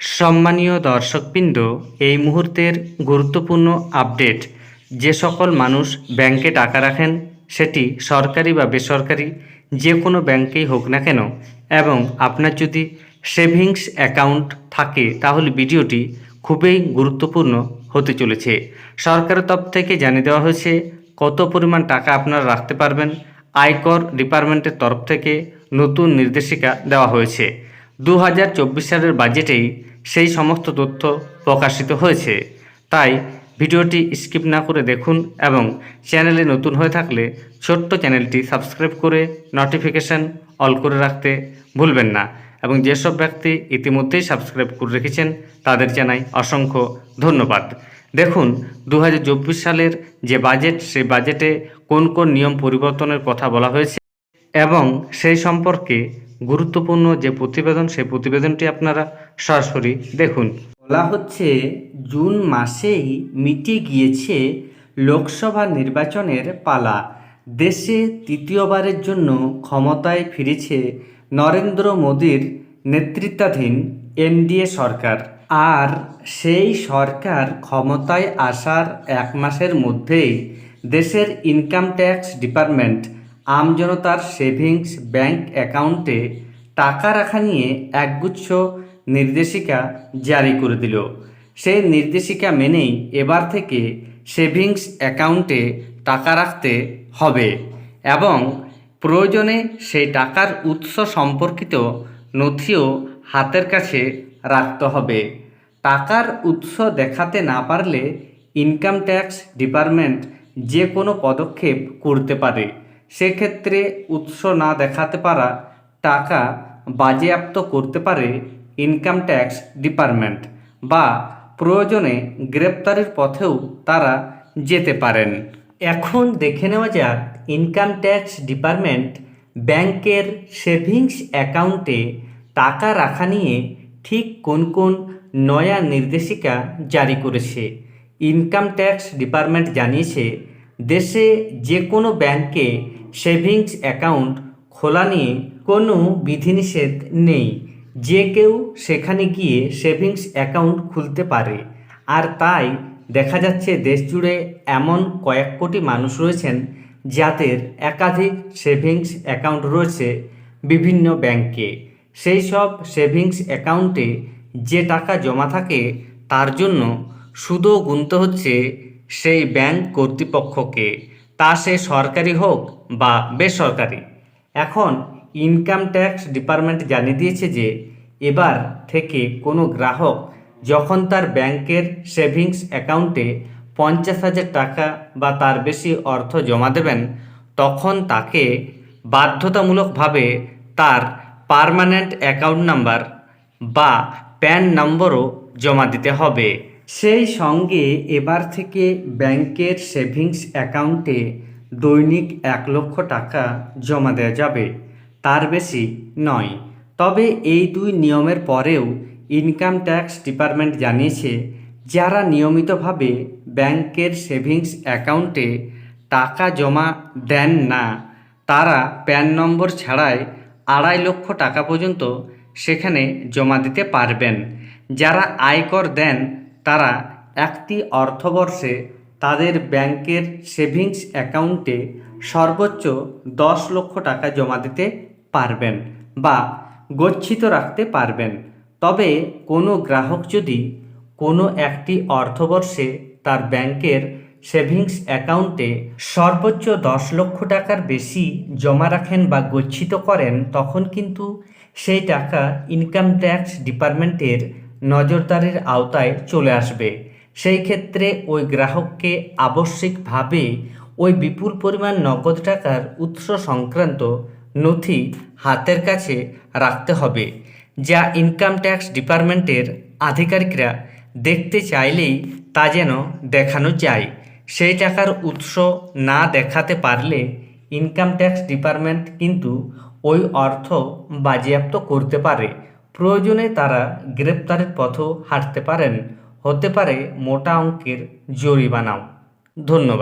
সম্মানীয় দর্শকবৃন্দ, এই মুহূর্তের গুরুত্বপূর্ণ আপডেট। যে সকল মানুষ ব্যাংকে টাকা রাখেন, সেটি সরকারি বা বেসরকারি যে কোনো ব্যাংকেই হোক না কেন, এবং আপনার যদি সেভিংস অ্যাকাউন্ট থাকে, তাহলে ভিডিওটি খুবই গুরুত্বপূর্ণ হতে চলেছে। সরকারের তরফ থেকে জানিয়ে দেওয়া হয়েছে কত পরিমাণ টাকা আপনারা রাখতে পারবেন। আয়কর ডিপার্টমেন্টের তরফ থেকে নতুন নির্দেশিকা দেওয়া হয়েছে। 2024 সালের বাজেটেই সেই সমস্ত তথ্য প্রকাশিত হয়েছে। তাই ভিডিওটি স্কিপ না করে দেখুন এবং চ্যানেলে নতুন হয়ে থাকলে ছোট্ট চ্যানেলটি সাবস্ক্রাইব করে নোটিফিকেশান অল করে রাখতে ভুলবেন না। এবং যেসব ব্যক্তি ইতিমধ্যেই সাবস্ক্রাইব করে রেখেছেন তাদের জানাই অসংখ্য ধন্যবাদ। দেখুন, 2024 সালের যে বাজেট, সেই বাজেটে কোন কোন নিয়ম পরিবর্তনের কথা বলা হয়েছে এবং সেই সম্পর্কে গুরুত্বপূর্ণ যে প্রতিবেদন, সেই প্রতিবেদনটি আপনারা সরাসরি দেখুন। বলা হচ্ছে, জুন মাসেই মিটে গিয়েছে লোকসভা নির্বাচনের পালা। দেশে তৃতীয়বারের জন্য ক্ষমতায় ফিরেছে নরেন্দ্র মোদীর নেতৃত্বাধীন এনডিএ সরকার। আর সেই সরকার ক্ষমতায় আসার এক মাসের মধ্যেই দেশের ইনকাম ট্যাক্স ডিপার্টমেন্ট আমজনতার সেভিংস ব্যাংক অ্যাকাউন্টে টাকা রাখা নিয়ে একগুচ্ছ নির্দেশিকা জারি করে দিল। সেই নির্দেশিকা মেনেই এবার থেকে সেভিংস অ্যাকাউন্টে টাকা রাখতে হবে এবং প্রয়োজনে সেই টাকার উৎস সম্পর্কিত নথিও হাতের কাছে রাখতে হবে। টাকার উৎস দেখাতে না পারলে ইনকাম ট্যাক্স ডিপার্টমেন্ট যে কোনো পদক্ষেপ করতে পারে। সেক্ষেত্রে উৎস না দেখাতে পারা টাকা বাজেয়াপ্ত করতে পারে ইনকাম ট্যাক্স ডিপার্টমেন্ট, বা প্রয়োজনে গ্রেপ্তারের পথেও তারা যেতে পারেন। এখন দেখে নেওয়া যাক ইনকাম ট্যাক্স ডিপার্টমেন্ট ব্যাংকের সেভিংস অ্যাকাউন্টে টাকা রাখা নিয়ে ঠিক কোন কোন নয়া নির্দেশিকা জারি করেছে। ইনকাম ট্যাক্স ডিপার্টমেন্ট জানিয়েছে, দেশে যে কোনো ব্যাংকে সেভিংস অ্যাকাউন্ট খোলা নিয়ে কোনো বিধিনিষেধ নেই। যে কেউ সেখানে গিয়ে সেভিংস অ্যাকাউন্ট খুলতে পারে। আর তাই দেখা যাচ্ছে দেশ জুড়ে এমন কয়েক কোটি মানুষ রয়েছেন যাদের একাধিক সেভিংস অ্যাকাউন্ট রয়েছে বিভিন্ন ব্যাংকে। সেই সব সেভিংস অ্যাকাউন্টে যে টাকা জমা থাকে তার জন্য সুদও গুনতে হচ্ছে সেই ব্যাংক কর্তৃপক্ষকে, তা সে সরকারি হোক বা বেসরকারি। এখন ইনকাম ট্যাক্স ডিপার্টমেন্ট জানিয়ে দিয়েছে যে এবার থেকে কোনো গ্রাহক যখন তার ব্যাংকের সেভিংস অ্যাকাউন্টে 50,000 টাকা বা তার বেশি অর্থ জমা দেবেন, তখন তাকে বাধ্যতামূলকভাবে তার পার্মানেন্ট অ্যাকাউন্ট নাম্বার বা প্যান নম্বরও জমা দিতে হবে। সেই সঙ্গে এবার থেকে ব্যাংকের সেভিংস অ্যাকাউন্টে দৈনিক 1 লক্ষ টাকা জমা দেওয়া যাবে, তার বেশি নয়। তবে এই দুই নিয়মের পরেও ইনকাম ট্যাক্স ডিপার্টমেন্ট জানিয়েছে, যারা নিয়মিতভাবে ব্যাংকের সেভিংস অ্যাকাউন্টে টাকা জমা দেন না, তারা প্যান নম্বর ছাড়াই 2.5 লক্ষ টাকা পর্যন্ত সেখানে জমা দিতে পারবেন। যারা আয়কর দেন তারা একটি অর্থবর্ষে তাদের ব্যাংকের সেভিংস অ্যাকাউন্টে সর্বোচ্চ 10 লক্ষ টাকা জমা দিতে পারবেন বা গচ্ছিত রাখতে পারবেন। তবে কোনো গ্রাহক যদি কোনো একটি অর্থবর্ষে তার ব্যাংকের সেভিংস অ্যাকাউন্টে সর্বোচ্চ 10 লক্ষ টাকার বেশি জমা রাখেন বা গচ্ছিত করেন, তখন কিন্তু সেই টাকা ইনকাম ট্যাক্স ডিপার্টমেন্টের নজরদারির আওতায় চলে আসবে। সেই ক্ষেত্রে ওই গ্রাহককে আবশ্যিকভাবে ওই বিপুল পরিমাণ নগদ টাকার উৎস সংক্রান্ত নথি হাতের কাছে রাখতে হবে, যা ইনকাম ট্যাক্স ডিপার্টমেন্টের আধিকারিকরা দেখতে চাইলেই তা যেন দেখানো যায়। সেই টাকার উৎস না দেখাতে পারলে ইনকাম ট্যাক্স ডিপার্টমেন্ট কিন্তু ওই অর্থ বাজেয়াপ্ত করতে পারে। প্রয়োজনে তারা গ্রেপ্তারের পথও হাঁটতে পারেন, হতে পারে মোটা অঙ্কের জরিমানাও। ধন্যবাদ।